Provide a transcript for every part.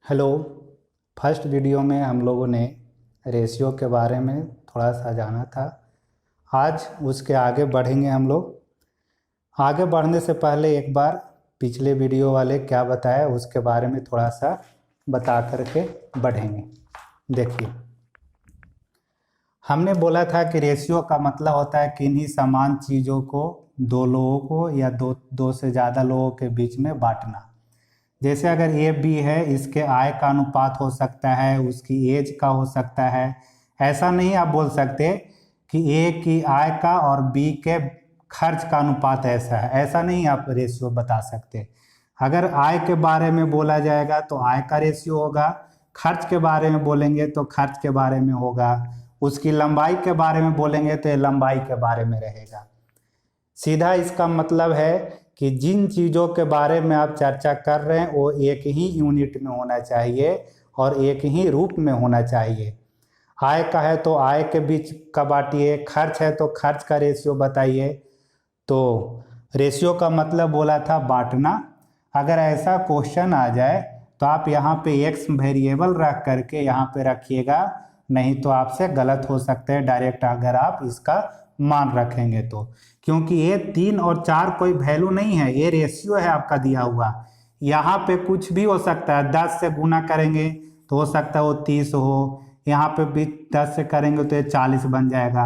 Hello. First video में हम लोगों ने रेशियो के बारे में थोड़ा सा जाना था। आज उसके आगे बढ़ेंगे हम लोग। आगे बढ़ने से पहले एक बार पिछले वीडियो वाले क्या बताया उसके बारे में थोड़ा सा बता करके बढ़ेंगे। देखिए, हमने बोला था कि रेशियो का मतलब होता है किन्हीं समान चीज़ों को दो लोगों को या दो से ज़्यादा लोगों के बीच में बांटना। जैसे अगर ए बी है, इसके आय का अनुपात हो सकता है, उसकी एज का हो सकता है। ऐसा नहीं आप बोल सकते कि ए की आय का और बी के खर्च का अनुपात ऐसा है, ऐसा नहीं आप रेशियो बता सकते। अगर आय के बारे में बोला जाएगा तो आय का रेशियो होगा, खर्च के बारे में बोलेंगे तो खर्च के बारे में होगा, उसकी लंबाई के बारे में बोलेंगे तो ये लंबाई के बारे में रहेगा। सीधा इसका मतलब है कि जिन चीज़ों के बारे में आप चर्चा कर रहे हैं वो एक ही यूनिट में होना चाहिए और एक ही रूप में होना चाहिए। आय का है तो आय के बीच का बांटिए, खर्च है तो खर्च का रेशियो बताइए। तो रेशियो का मतलब बोला था बांटना। अगर ऐसा क्वेश्चन आ जाए तो आप यहाँ पे एक्स वेरिएबल रख करके यहाँ पे रखिएगा, नहीं तो आपसे गलत हो सकते हैं डायरेक्ट अगर आप इसका मान रखेंगे तो। क्योंकि ये 3 और 4 कोई वैल्यू नहीं है, ये रेशियो है आपका दिया हुआ। यहाँ पे कुछ भी हो सकता है, 10 से गुना करेंगे तो हो सकता है वो 30 हो, यहाँ पे भी 10 से करेंगे तो ये 40 बन जाएगा,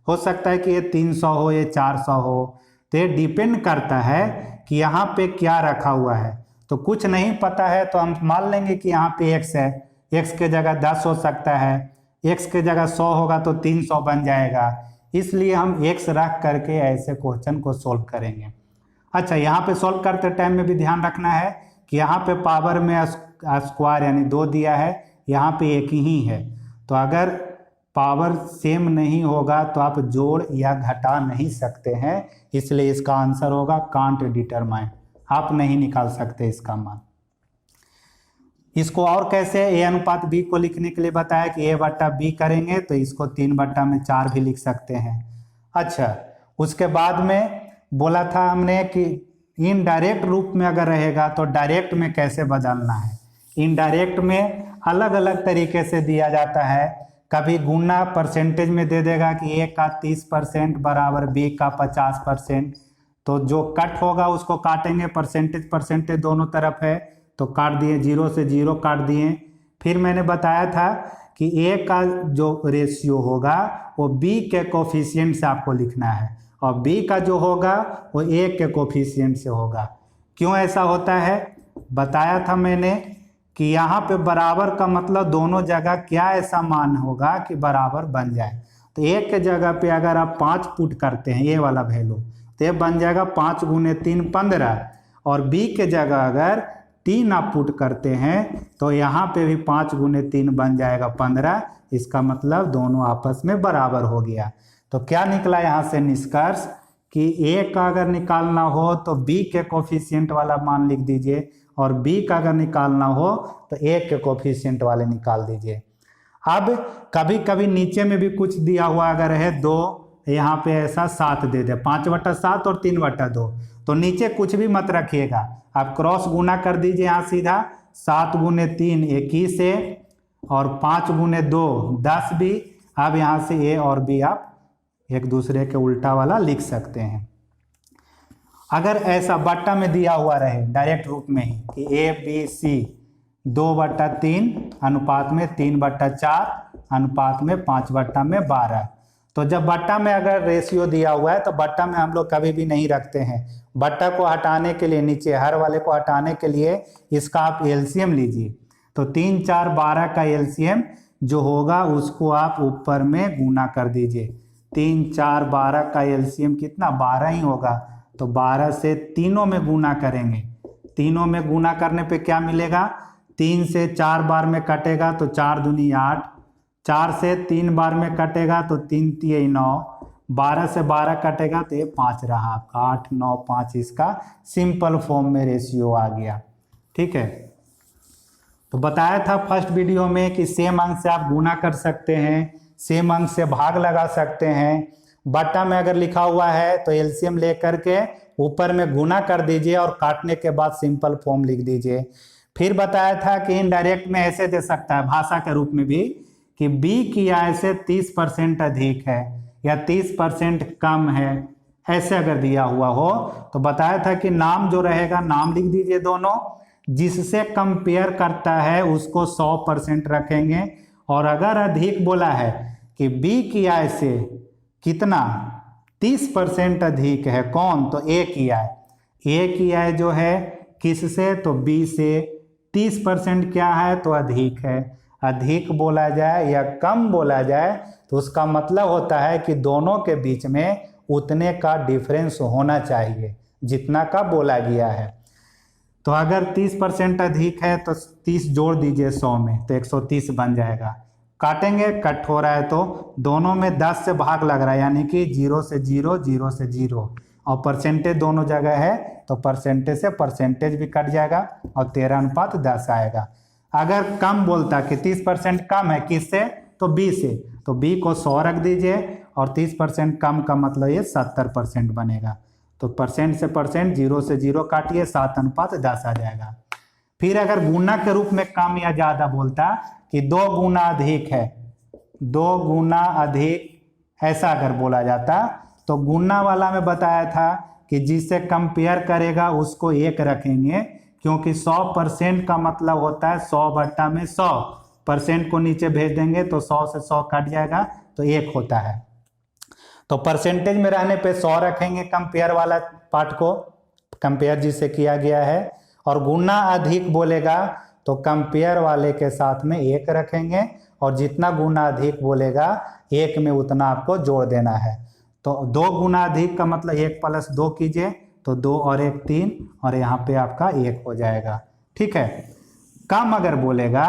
हो सकता है कि ये 300 हो, ये 400 हो। तो ये डिपेंड करता है कि यहाँ पे क्या रखा हुआ है। तो कुछ नहीं पता है तो हम मान लेंगे कि यहाँ पे x है, x के जगह 10 हो सकता है, x के जगह 100 होगा तो 300 बन जाएगा। इसलिए हम x रख करके ऐसे क्वेश्चन को सोल्व करेंगे। अच्छा, यहाँ पे सोल्व करते टाइम में भी ध्यान रखना है कि यहाँ पे पावर में स्क्वायर यानी 2 दिया है, यहाँ पे एक ही है। तो अगर पावर सेम नहीं होगा तो आप जोड़ या घटा नहीं सकते हैं, इसलिए इसका आंसर होगा कांट डिटरमाइन। आप नहीं निकाल सकते इसका मान। इसको और कैसे ए अनुपात बी को लिखने के लिए बताया कि ए बट्टा बी करेंगे तो इसको 3/4 भी लिख सकते हैं। अच्छा, उसके बाद में बोला था हमने कि इनडायरेक्ट रूप में अगर रहेगा तो डायरेक्ट में कैसे बदलना है। इनडायरेक्ट में अलग अलग तरीके से दिया जाता है। कभी गुना परसेंटेज में दे देगा कि ए का 30% बराबर बी का 50%। तो जो कट होगा उसको काटेंगे, परसेंटेज परसेंटेज दोनों तरफ है तो काट दिए, 0 से 0 काट दिए। फिर मैंने बताया था कि ए का जो रेशियो होगा वो बी के कोफिशिएंट से आपको लिखना है और बी का जो होगा वो ए के कोफिशिएंट से होगा। क्यों ऐसा होता है बताया था मैंने कि यहाँ पे बराबर का मतलब दोनों जगह क्या ऐसा मान होगा कि बराबर बन जाए। तो एक के जगह पे अगर आप 5 पुट करते हैं ये वाला वैल्यू तो ये बन जाएगा 5 × 3 15, और बी के जगह अगर 3 आप पुट करते हैं तो यहाँ पे भी 5 × 3 बन जाएगा 15। इसका मतलब दोनों आपस में बराबर हो गया। तो क्या निकला यहाँ से निष्कर्ष कि ए का अगर निकालना हो तो बी के कोफिशिएंट वाला मान लिख दीजिए और बी का अगर निकालना हो तो ए के कोफिशिएंट वाले निकाल दीजिए। अब कभी कभी नीचे में भी कुछ दिया हुआ अगर है 2, यहाँ पे ऐसा 7 दे दे, 5/7 और 3/2, तो नीचे कुछ भी मत रखिएगा, आप क्रॉस गुना कर दीजिए। यहाँ सीधा 7 × 3 21 है और 5 × 2 10 भी। अब यहाँ से ए और बी आप एक दूसरे के उल्टा वाला लिख सकते हैं। अगर ऐसा बट्टा में दिया हुआ रहे डायरेक्ट रूप में ही कि ए बी सी 2/3 अनुपात में 3/4 अनुपात में 5/12, तो जब बट्टा में अगर रेशियो दिया हुआ है तो बट्टा में हम लोग कभी भी नहीं रखते हैं। बट्टा को हटाने के लिए, नीचे हर वाले को हटाने के लिए इसका आप एलसीएम लीजिए। तो 3 4 12 का एलसीएम जो होगा उसको आप ऊपर में गुना कर दीजिए। 3 4 12 का एलसीएम कितना, 12 ही होगा। तो 12 से तीनों में गुना करेंगे, तीनों में गुना करने पे क्या मिलेगा, 3 से 4 बार में कटेगा तो 4 दूनी 8, 4 से 3 बार में कटेगा तो 3 3 9, 12 से 12 कटेगा तो ये 5 रहा आपका, 8 9 5। इसका सिंपल फॉर्म में रेशियो आ गया। ठीक है, तो बताया था फर्स्ट वीडियो में कि सेम अंक से आप गुना कर सकते हैं, सेम अंक से भाग लगा सकते हैं। बट्टा में अगर लिखा हुआ है तो एलसीएम लेकर के ऊपर में गुना कर दीजिए और काटने के बाद सिंपल फॉर्म लिख दीजिए। फिर बताया था कि इनडायरेक्ट में ऐसे दे सकता है भाषा के रूप में भी कि B की आय से 30% अधिक है या 30% कम है, ऐसे अगर दिया हुआ हो तो बताया था कि नाम जो रहेगा नाम लिख दीजिए दोनों, जिससे कंपेयर करता है उसको 100% रखेंगे। और अगर अधिक बोला है कि B की आय से कितना 30% अधिक है, कौन, तो A की आय। A की आय जो है किससे, तो B से। 30% क्या है, तो अधिक है। अधिक बोला जाए या कम बोला जाए तो उसका मतलब होता है कि दोनों के बीच में उतने का डिफरेंस होना चाहिए जितना का बोला गया है। तो अगर 30% अधिक है तो 30 जोड़ दीजिए 100 में तो 130 बन जाएगा। काटेंगे, कट हो रहा है तो दोनों में 10 से भाग लग रहा है, यानी कि 0 से 0, 0 से 0, और परसेंटेज दोनों जगह है तो परसेंटेज से परसेंटेज भी कट जाएगा और 13:10 आएगा। अगर कम बोलता कि 30% कम है किससे, तो B से, तो B को 100 रख दीजिए और 30% कम का मतलब ये 70% बनेगा। तो परसेंट से परसेंट 0 से 0 काटिए 7:10 आ जाएगा। फिर अगर गुना के रूप में कम या ज्यादा बोलता कि 2 गुना अधिक है, 2 गुना अधिक, ऐसा अगर बोला जाता तो गुना वाला में बताया था कि जिससे कंपेयर करेगा उसको 1 रखेंगे, क्योंकि 100% का मतलब होता है 100/100, परसेंट को नीचे भेज देंगे तो 100 से 100 कट जाएगा तो 1 होता है। तो परसेंटेज में रहने पे 100 रखेंगे कंपेयर वाला पार्ट को, कंपेयर जिससे किया गया है। और गुना अधिक बोलेगा तो कंपेयर वाले के साथ में 1 रखेंगे और जितना गुना अधिक बोलेगा 1 में उतना आपको जोड़ देना है। तो 2 गुना अधिक का मतलब 1 + 2 कीजिए तो 2 और 1 3, और यहाँ पे आपका 1 हो जाएगा। ठीक है। कम अगर बोलेगा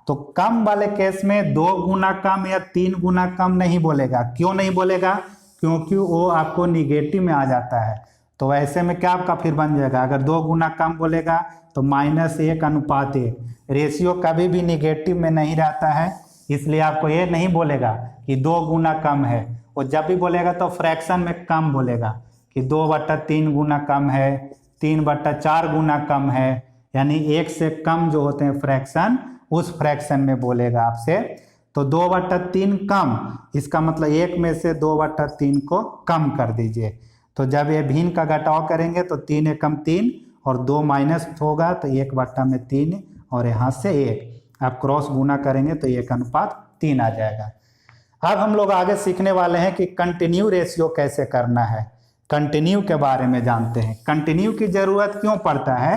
तो कम वाले केस में 2 गुना कम या 3 गुना कम नहीं बोलेगा। क्यों नहीं बोलेगा, क्योंकि वो आपको निगेटिव में आ जाता है। तो ऐसे में क्या आपका फिर बन जाएगा, अगर 2 गुना कम बोलेगा तो -1:1। रेशियो कभी भी निगेटिव में नहीं रहता है, इसलिए आपको ये नहीं बोलेगा कि 2 गुना कम है। वो जब भी बोलेगा तो फ्रैक्शन में कम बोलेगा कि 2/3 गुना कम है, 3/4 गुना कम है, यानी 1 से कम जो होते हैं फ्रैक्शन, उस फ्रैक्शन में बोलेगा आपसे। तो 2/3 कम, इसका मतलब 1 में से 2/3 को कम कर दीजिए। तो जब ये भिन्न का घटाव करेंगे तो 3 एकम 3 और 2 माइनस होगा तो 1/3 और यहाँ से 1, आप क्रॉस गुना करेंगे तो 1:3 आ जाएगा। अब हम लोग आगे सीखने वाले हैं कि कंटिन्यू रेशियो कैसे करना है। कंटिन्यू के बारे में जानते हैं। कंटिन्यू की जरूरत क्यों पड़ता है,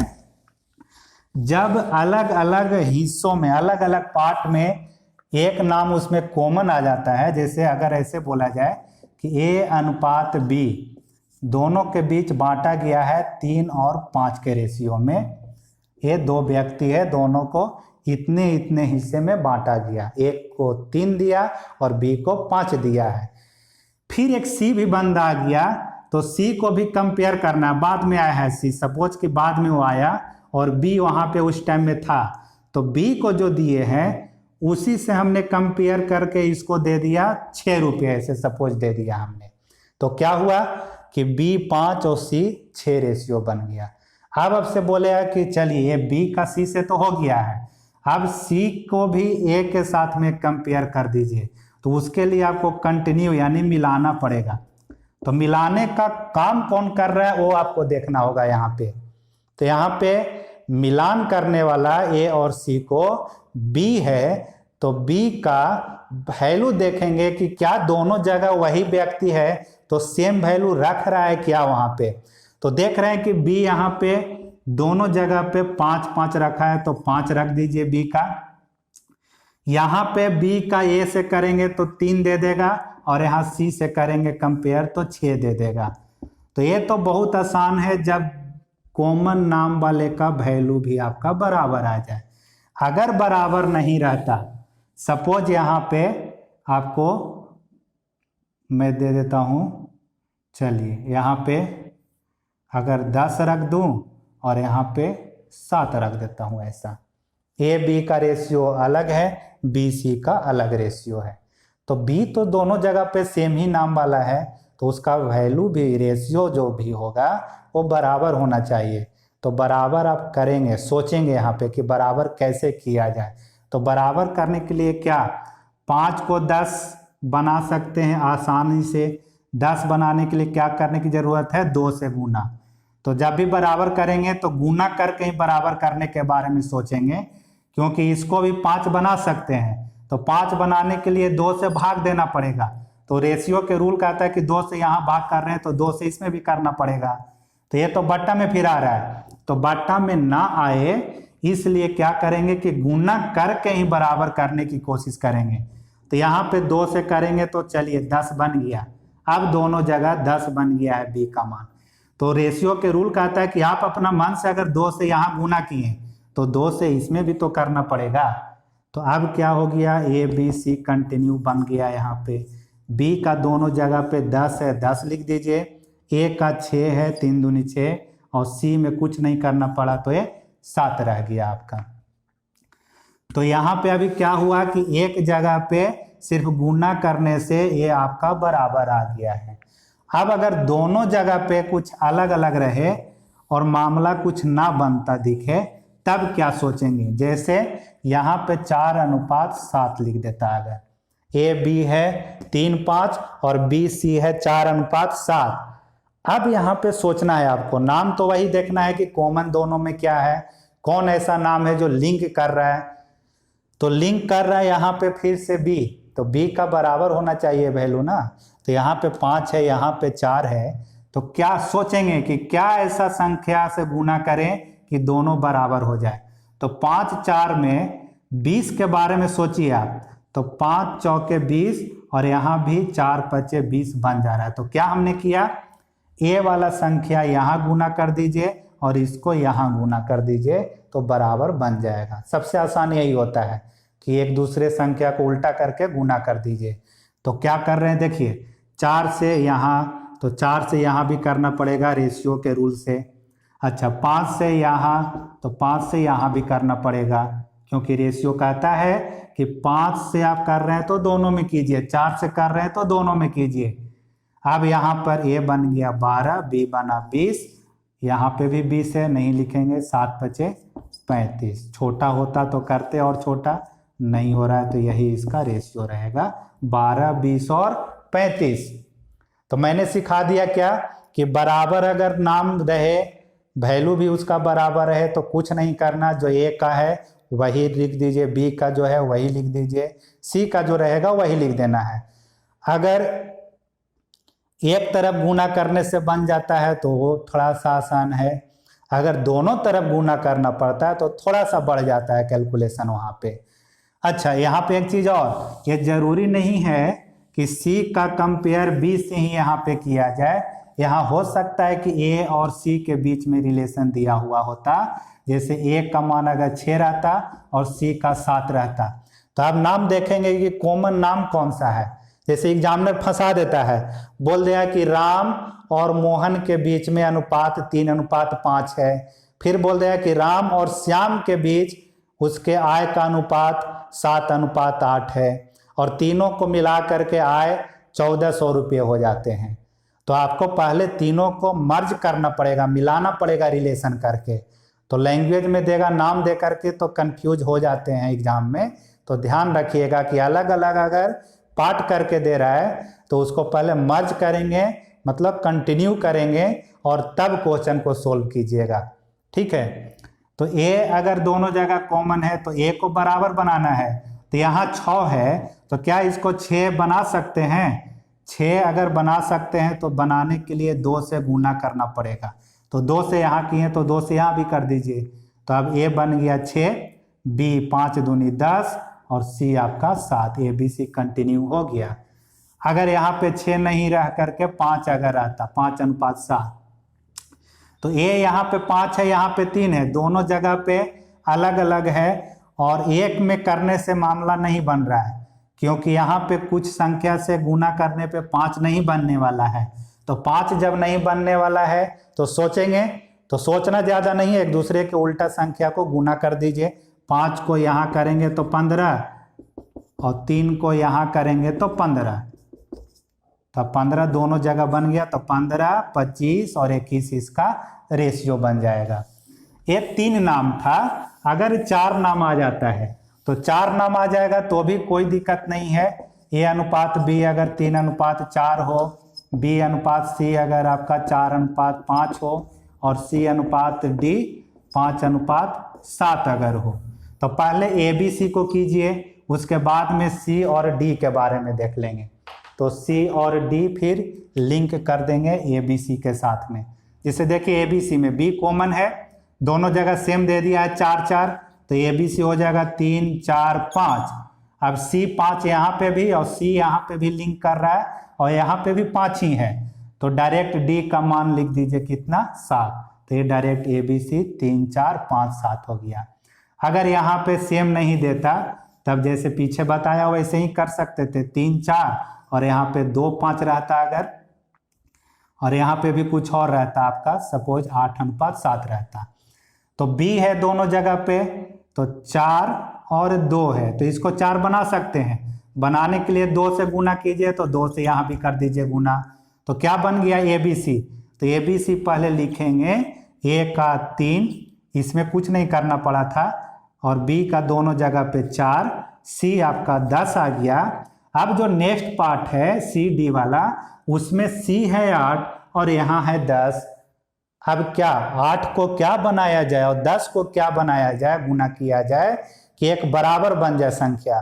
जब अलग अलग हिस्सों में, अलग अलग पार्ट में एक नाम उसमें कॉमन आ जाता है। जैसे अगर ऐसे बोला जाए कि A/B दोनों के बीच बांटा गया है 3 और 5 के रेशियो में। ये 2 व्यक्ति है, दोनों को इतने इतने हिस्से में बांटा गया, एक को 3 दिया और B को 5 दिया है। फिर एक C भी बंद आ गया तो C को भी कंपेयर करना है। बाद में आया है C, सपोज कि बाद में वो आया और B वहां पे उस टाइम में था, तो B को जो दिए हैं उसी से हमने कंपेयर करके इसको दे दिया 6 रुपये, ऐसे सपोज दे दिया हमने। तो क्या हुआ कि B 5 और C 6 रेशियो बन गया। अब आपसे बोलेगा कि चलिए ये B का C से तो हो गया है, अब C को भी A के साथ में कंपेयर कर दीजिए। तो उसके लिए आपको कंटिन्यू यानी मिलाना पड़ेगा। तो मिलाने का काम कौन कर रहा है वो आपको देखना होगा यहाँ पे। तो यहाँ पे मिलान करने वाला A और C को B है, तो B का वैल्यू देखेंगे कि क्या दोनों जगह वही व्यक्ति है, तो सेम वैल्यू रख रहा है क्या वहां पे। तो देख रहे हैं कि B यहाँ पे दोनों जगह पे 5 5 रखा है, तो 5 रख दीजिए B का। यहाँ पे B का A से करेंगे तो 3 दे देगा और यहाँ C से करेंगे कंपेयर तो 6 दे देगा। तो ये तो बहुत आसान है जब कॉमन नाम वाले का वैल्यू भी आपका बराबर आ जाए। अगर बराबर नहीं रहता, सपोज यहाँ पे आपको मैं दे देता हूँ, चलिए यहाँ पे अगर 10 रख दूँ और यहाँ पे 7 रख देता हूँ, ऐसा A/B का रेशियो अलग है, B/C का अलग रेशियो है। तो B तो दोनों जगह पे सेम ही नाम वाला है, तो उसका वैल्यू भी, रेशियो जो भी होगा वो बराबर होना चाहिए। तो बराबर आप करेंगे, सोचेंगे यहाँ पे कि बराबर कैसे किया जाए। तो बराबर करने के लिए क्या, 5 को 10 बना सकते हैं आसानी से। 10 बनाने के लिए क्या करने की जरूरत है, 2 से गुना। तो जब भी बराबर करेंगे तो गुना करके ही बराबर करने के बारे में सोचेंगे, क्योंकि इसको भी 5 बना सकते हैं। तो 5 बनाने के लिए 2 से भाग देना पड़ेगा। तो रेशियो के रूल कहता है कि 2 से यहाँ भाग कर रहे हैं तो 2 से इसमें भी करना पड़ेगा। तो ये तो बट्टा में फिर आ रहा है, तो बट्टा में ना आए इसलिए क्या करेंगे कि गुना करके ही बराबर करने की कोशिश करेंगे। तो यहाँ पे 2 से करेंगे तो चलिए 10 बन गया। अब दोनों जगह 10 बन गया है बी का मान। तो रेशियो के रूल कहता है कि आप अपना मन से अगर 2 से यहाँ गुना किए तो 2 से इसमें भी तो करना पड़ेगा। तो अब क्या हो गया, ए बी सी कंटिन्यू बन गया। यहाँ पे बी का दोनों जगह पे 10 है, 10 लिख दीजिए। ए का 6 है, 3 दूनी 6, और सी में कुछ नहीं करना पड़ा तो ये 7 रह गया आपका। तो यहाँ पे अभी क्या हुआ कि एक जगह पे सिर्फ गुना करने से ये आपका बराबर आ गया है। अब अगर दोनों जगह पे कुछ अलग अलग रहे और मामला कुछ ना बनता दिखे तब क्या सोचेंगे। जैसे यहाँ पे 4:7 लिख देता है, अगर ए बी है 3:5 और बी सी है 4:7। अब यहाँ पे सोचना है आपको, नाम तो वही देखना है कि कॉमन दोनों में क्या है, कौन ऐसा नाम है जो लिंक कर रहा है। तो लिंक कर रहा है यहाँ पे फिर से बी, तो बी का बराबर होना चाहिए वैल्यू ना। तो यहाँ पे 5 है, यहाँ पे 4 है। तो क्या सोचेंगे कि क्या ऐसा संख्या से गुना करें कि दोनों बराबर हो जाए। तो 5 4 में 20 के बारे में सोचिए आप। तो 5 चौके 20 और यहाँ भी 4 5 20 बन जा रहा है। तो क्या हमने किया, ए वाला संख्या यहाँ गुना कर दीजिए और इसको यहाँ गुना कर दीजिए तो बराबर बन जाएगा। सबसे आसान यही होता है कि एक दूसरे संख्या को उल्टा करके गुना कर दीजिए। तो क्या कर रहे हैं देखिए, 4 से यहाँ, तो 4 से यहाँ भी करना पड़ेगा रेशियो के रूल से। अच्छा 5 से यहाँ, तो 5 से यहाँ भी करना पड़ेगा, क्योंकि रेशियो कहता है कि 5 से आप कर रहे हैं तो दोनों में कीजिए, 4 से कर रहे हैं तो दोनों में कीजिए। अब यहाँ पर ए बन गया 12, बी बना 20, यहाँ पे भी 20 है, नहीं लिखेंगे, 7 5 35। छोटा होता तो करते और छोटा नहीं हो रहा है तो यही इसका रेशियो रहेगा 12 20 और 35। तो मैंने सिखा दिया क्या कि बराबर अगर नाम रहे, वैल्यू भी उसका बराबर है तो कुछ नहीं करना, जो ए का है वही लिख दीजिए, बी का जो है वही लिख दीजिए, सी का जो रहेगा वही लिख देना है। अगर एक तरफ गुना करने से बन जाता है तो वो थोड़ा सा आसान है, अगर दोनों तरफ गुना करना पड़ता है तो थोड़ा सा बढ़ जाता है कैलकुलेशन वहाँ पे। अच्छा यहाँ पे एक चीज़ और, ये जरूरी नहीं है कि सी का कंपेयर बी से ही यहाँ पे किया जाए। यहाँ हो सकता है कि ए और सी के बीच में रिलेशन दिया हुआ होता, जैसे ए का मान अगर 6 रहता और सी का 7 रहता। तो आप नाम देखेंगे कि कॉमन नाम कौन सा है। जैसे एग्जामिनर फंसा देता है, बोल दिया कि राम और मोहन के बीच में अनुपात 3:5 है, फिर बोल दिया कि राम और श्याम के बीच उसके आय का अनुपात 7:8 है, और तीनों को मिला करके आय 1400 रुपये हो जाते हैं। तो आपको पहले तीनों को मर्ज करना पड़ेगा, मिलाना पड़ेगा रिलेशन करके। तो लैंग्वेज में देगा नाम दे करके तो कंफ्यूज हो जाते हैं एग्जाम में। तो ध्यान रखिएगा कि अलग अलग अगर पार्ट करके दे रहा है तो उसको पहले मर्ज करेंगे, मतलब कंटिन्यू करेंगे, और तब क्वेश्चन को सोल्व कीजिएगा, ठीक है। तो ए अगर दोनों जगह कॉमन है तो ए को बराबर बनाना है। तो यहाँ 6 है तो क्या इसको 6 बना सकते हैं। 6 अगर बना सकते हैं तो बनाने के लिए 2 से गुना करना पड़ेगा। तो 2 से यहाँ किए तो 2 से यहाँ भी कर दीजिए। तो अब ए बन गया 6, बी 5 दूनी 10 और सी आपका 7। ए बी सी कंटिन्यू हो गया। अगर यहाँ पे 6 नहीं रह करके 5 अगर रहता, 5:7, तो ए यहाँ पे 5 है, यहाँ पे 3 है, दोनों जगह पे अलग अलग है, और एक में करने से मामला नहीं बन रहा है, क्योंकि यहाँ पे कुछ संख्या से गुना करने पे 5 नहीं बनने वाला है। तो 5 जब नहीं बनने वाला है तो सोचेंगे, तो सोचना ज़्यादा नहीं है, एक दूसरे के उल्टा संख्या को गुना कर दीजिए। 5 को यहाँ करेंगे तो 15, और 3 को यहाँ करेंगे तो 15, तो 15 दोनों जगह बन गया। तो 15 25 और 21 इसका रेशियो बन जाएगा। ये 3 नाम था, अगर 4 नाम आ जाता है तो 4 नाम आ जाएगा तो भी कोई दिक्कत नहीं है। ए अनुपात बी अगर 3:4 हो, बी अनुपात सी अगर आपका 4:5 हो, और सी अनुपात डी 5:7 अगर हो, तो पहले ए बी सी को कीजिए, उसके बाद में सी और डी के बारे में देख लेंगे। तो सी और डी फिर लिंक कर देंगे ए बी सी के साथ में। जिसे देखिए ए बी सी में बी कॉमन है, दोनों जगह सेम दे दिया है 4-4, तो ए बी सी हो जाएगा 3, 4, 5। अब सी 5 यहाँ पे भी और सी यहाँ पे भी लिंक कर रहा है, और यहाँ पे भी 5 ही है, तो डायरेक्ट डी का मान लिख दीजिए कितना, 7। तो ये डायरेक्ट ए बी सी 3, 4, 5, 7 हो गया। अगर यहाँ पे सेम नहीं देता तब जैसे पीछे बताया वैसे ही कर सकते थे, 3, 4 और यहाँ पे 2, 5 रहता अगर, और यहाँ पे भी कुछ और रहता आपका, सपोज 8:7 रहता। तो बी है दोनों जगह पे, तो 4 और 2 है, तो इसको 4 बना सकते हैं। बनाने के लिए 2 से गुना कीजिए, तो 2 से यहाँ भी कर दीजिए गुना, तो क्या बन गया ए बी सी। तो ए बी सी पहले लिखेंगे ए का 3, इसमें कुछ नहीं करना पड़ा था, और बी का दोनों जगह पे 4, सी आपका 10 आ गया। अब जो नेक्स्ट पार्ट है सी डी वाला, उसमें सी है 8 और यहाँ है 10। अब क्या 8 को क्या बनाया जाए और 10 को क्या बनाया जाए, गुना किया जाए कि एक बराबर बन जाए संख्या।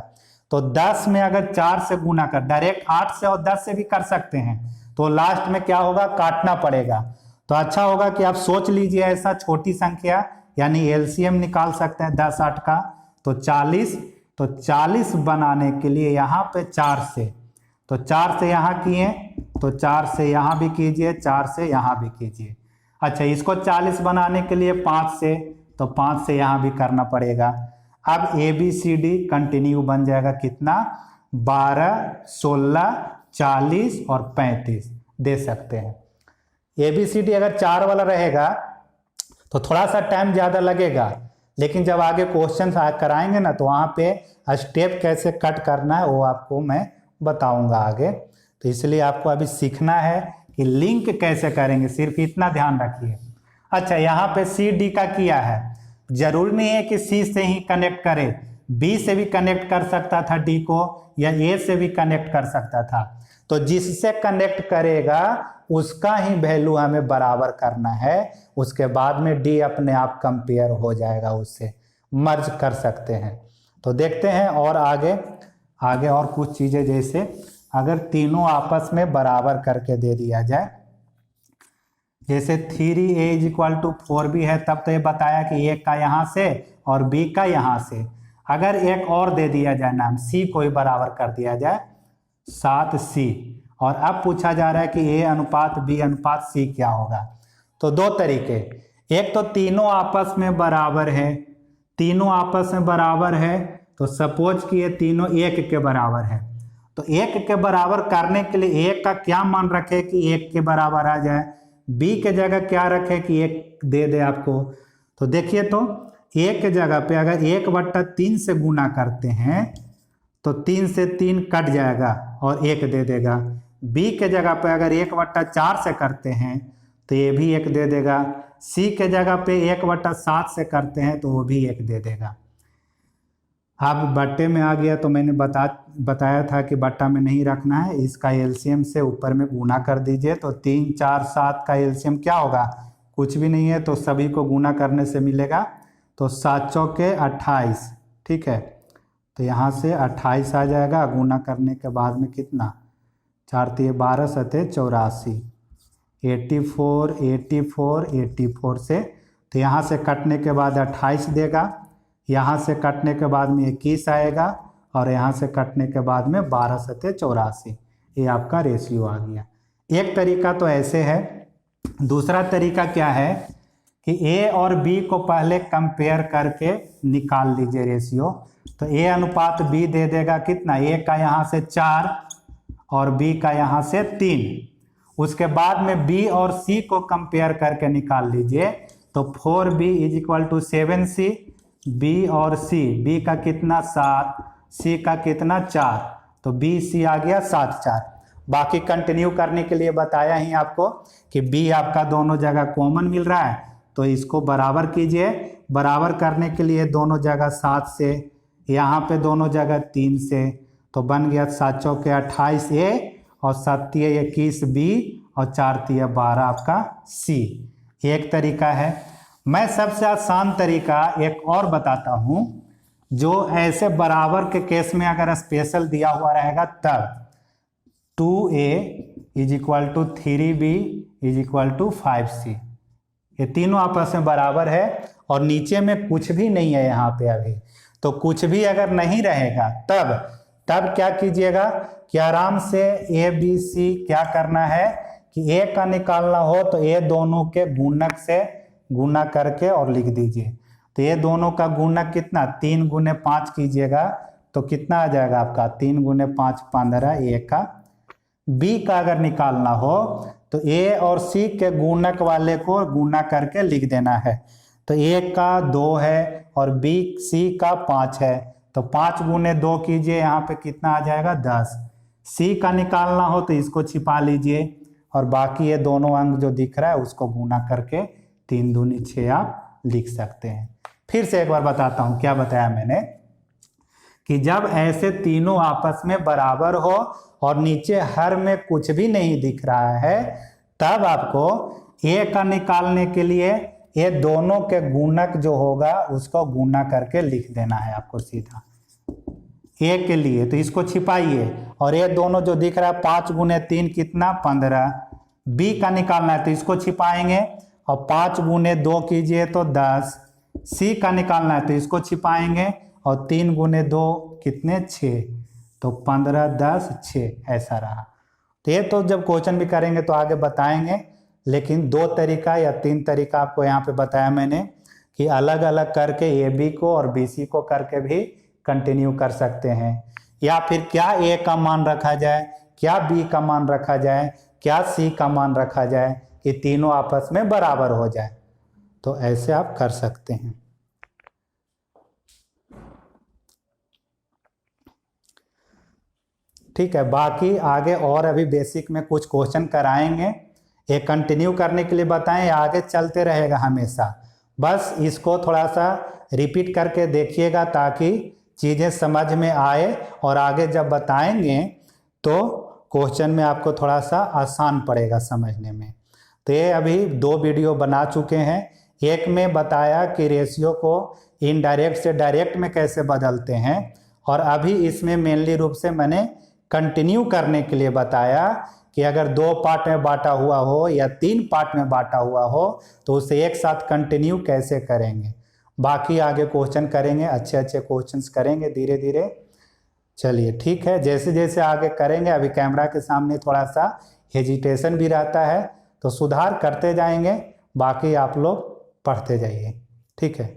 तो 10 में अगर 4 से गुना कर, डायरेक्ट 8 से और 10 से भी कर सकते हैं, तो लास्ट में क्या होगा, काटना पड़ेगा। तो अच्छा होगा कि आप सोच लीजिए ऐसा छोटी संख्या, यानी एलसीएम निकाल सकते हैं 10, 8 का, तो 40। तो 40 बनाने के लिए यहाँ पे 4 से, तो 4 से यहाँ किए, तो 4 से यहाँ भी कीजिए, 4 से यहाँ भी कीजिए। अच्छा, इसको 40 बनाने के लिए 5 से, तो 5 से यहाँ भी करना पड़ेगा। अब A B C D continue बन जाएगा कितना, 12, 16, 40 और 35 दे सकते हैं। ए बी सी डी अगर 4 वाला रहेगा तो थोड़ा सा टाइम ज़्यादा लगेगा, लेकिन जब आगे क्वेश्चन कराएंगे ना, तो वहाँ पे स्टेप कैसे कट करना है वो आपको मैं बताऊंगा आगे। तो इसलिए आपको अभी सीखना है कि लिंक कैसे करेंगे, सिर्फ इतना ध्यान रखिए। अच्छा, यहाँ पे सी डी का किया है, जरूरी नहीं है कि सी से ही कनेक्ट करे, बी से भी कनेक्ट कर सकता था डी को, या ए से भी कनेक्ट कर सकता था। तो जिससे कनेक्ट करेगा उसका ही वैल्यू हमें बराबर करना है, उसके बाद में डी अपने आप कंपेयर हो जाएगा, उससे मर्ज कर सकते हैं। तो देखते हैं और आगे और कुछ चीज़ें, जैसे अगर तीनों आपस में बराबर करके दे दिया जाए, जैसे 3a = 4 भी है, तब तो ये बताया कि एक का यहाँ से और बी का यहाँ से। अगर एक और दे दिया जाए नाम, सी को ही बराबर कर दिया जाए 7c, और अब पूछा जा रहा है कि ए अनुपात बी अनुपात सी क्या होगा। तो 2 तरीके, एक तो तीनों आपस में बराबर है, तीनों आपस में बराबर है, तो सपोज कि ये तीनों 1 के बराबर है। तो 1 के बराबर करने के लिए 1 का क्या मान रखे कि 1 के बराबर आ जाए, बी के जगह क्या रखे कि 1 दे दे आपको। तो देखिए, तो 1 के जगह पे अगर 1/3 से गुना करते हैं तो 3 से 3 कट जाएगा और 1 दे देगा। बी के जगह पे अगर 1/4 से करते हैं तो ये भी 1 दे देगा। सी के जगह पे 1/7 से करते हैं तो वो भी 1 दे देगा। अब बट्टे में आ गया तो मैंने बताया था कि बट्टा में नहीं रखना है, इसका एलसीएम से ऊपर में गुना कर दीजिए। तो 3, 4, 7 का एलसीएम क्या होगा, कुछ भी नहीं है, तो सभी को गुना करने से मिलेगा। तो 7 चौके 28, ठीक है, तो यहाँ से 28 आ जाएगा। गुना करने के बाद में कितना, 4 × 12 = 84, 84, 84, 84 से, तो यहाँ से कटने के बाद 28 देगा, यहाँ से कटने के बाद में 21 आएगा, और यहाँ से कटने के बाद में 12 × 84। ये आपका रेशियो आ गया। एक तरीका तो ऐसे है। दूसरा तरीका क्या है कि ए और बी को पहले कंपेयर करके निकाल लीजिए रेशियो। तो ए अनुपात बी दे देगा कितना, ए का यहाँ से 4 और बी का यहाँ से 3। उसके बाद में बी और सी को कंपेयर करके निकाल लीजिए। तो 4b = 7c, बी और सी, बी का कितना 7, सी का कितना 4, तो बी सी आ गया 7, 4। बाकी कंटिन्यू करने के लिए बताया ही आपको कि बी आपका दोनों जगह कॉमन मिल रहा है, तो इसको बराबर कीजिए। बराबर करने के लिए दोनों जगह 7 से, यहाँ पे दोनों जगह 3 से, तो बन गया 7 चौके 28A और 7 21 B और 4 12 आपका C। एक तरीका है। मैं सबसे आसान तरीका एक और बताता हूँ, जो ऐसे बराबर के केस में अगर स्पेशल दिया हुआ रहेगा तब 2A = 3B = 5C। ये तीनों आपस में बराबर है और नीचे में कुछ भी नहीं है यहाँ पे अभी, तो कुछ भी अगर नहीं रहेगा तब क्या कीजिएगा कि आराम से ABC क्या करना है कि A का निकालना हो तो A दोनों के गुणक से गुना करके और लिख दीजिए। तो ये दोनों का गुणक कितना 3 × 5 कीजिएगा तो कितना आ जाएगा आपका 3 × 5 15 A का। B का अगर निकालना हो तो A और C के गुणक वाले को गुना करके लिख देना है। तो A का 2 है और C का 5 है, तो 5 × 2 कीजिए, यहाँ पे कितना आ जाएगा 10। C का निकालना हो तो इसको छिपा लीजिए और बाकी ये दोनों अंक जो दिख रहा है उसको गुना करके 3 दूनी 6 आप लिख सकते हैं। फिर से एक बार बताता हूँ क्या बताया मैंने, कि जब ऐसे तीनों आपस में बराबर हो और नीचे हर में कुछ भी नहीं दिख रहा है, तब आपको A का निकालने के लिए ये दोनों के गुणक जो होगा उसको गुना करके लिख देना है आपको सीधा A के लिए। तो इसको छिपाइए और ये दोनों जो दिख रहा है 5 × 3 कितना 15। B का निकालना है तो इसको छिपाएंगे और 5 × 2 कीजिए तो 10। C का निकालना है तो इसको छिपाएंगे और 3 × 2 कितने 6, तो 15 10 6 ऐसा रहा। तो ये तो जब क्वेश्चन भी करेंगे तो आगे बताएंगे, लेकिन 2 तरीका या 3 तरीका आपको यहाँ पे बताया मैंने कि अलग अलग करके AB को और BC को करके भी कंटिन्यू कर सकते हैं, या फिर क्या A का मान रखा जाए, क्या B का मान रखा जाए, क्या C का मान रखा जाए कि तीनों आपस में बराबर हो जाए। तो ऐसे आप कर सकते हैं। ठीक है, बाकी आगे और अभी बेसिक में कुछ क्वेश्चन कराएंगे। ये कंटिन्यू करने के लिए बताएं, आगे चलते रहेगा हमेशा। बस इसको थोड़ा सा रिपीट करके देखिएगा ताकि चीज़ें समझ में आए और आगे जब बताएंगे तो क्वेश्चन में आपको थोड़ा सा आसान पड़ेगा समझने में। तो ये अभी 2 वीडियो बना चुके हैं। एक में बताया कि रेशियो को इनडायरेक्ट से डायरेक्ट में कैसे बदलते हैं, और अभी इसमें मेनली रूप से मैंने कंटिन्यू करने के लिए बताया कि अगर 2 पार्ट में बांटा हुआ हो या 3 पार्ट में बांटा हुआ हो तो उसे एक साथ कंटिन्यू कैसे करेंगे। बाकी आगे क्वेश्चन करेंगे, अच्छे अच्छे क्वेश्चंस करेंगे धीरे धीरे। चलिए ठीक है, जैसे जैसे आगे करेंगे, अभी कैमरा के सामने थोड़ा सा हेजिटेशन भी रहता है तो सुधार करते जाएंगे, बाकी आप लोग पढ़ते जाइए। ठीक है।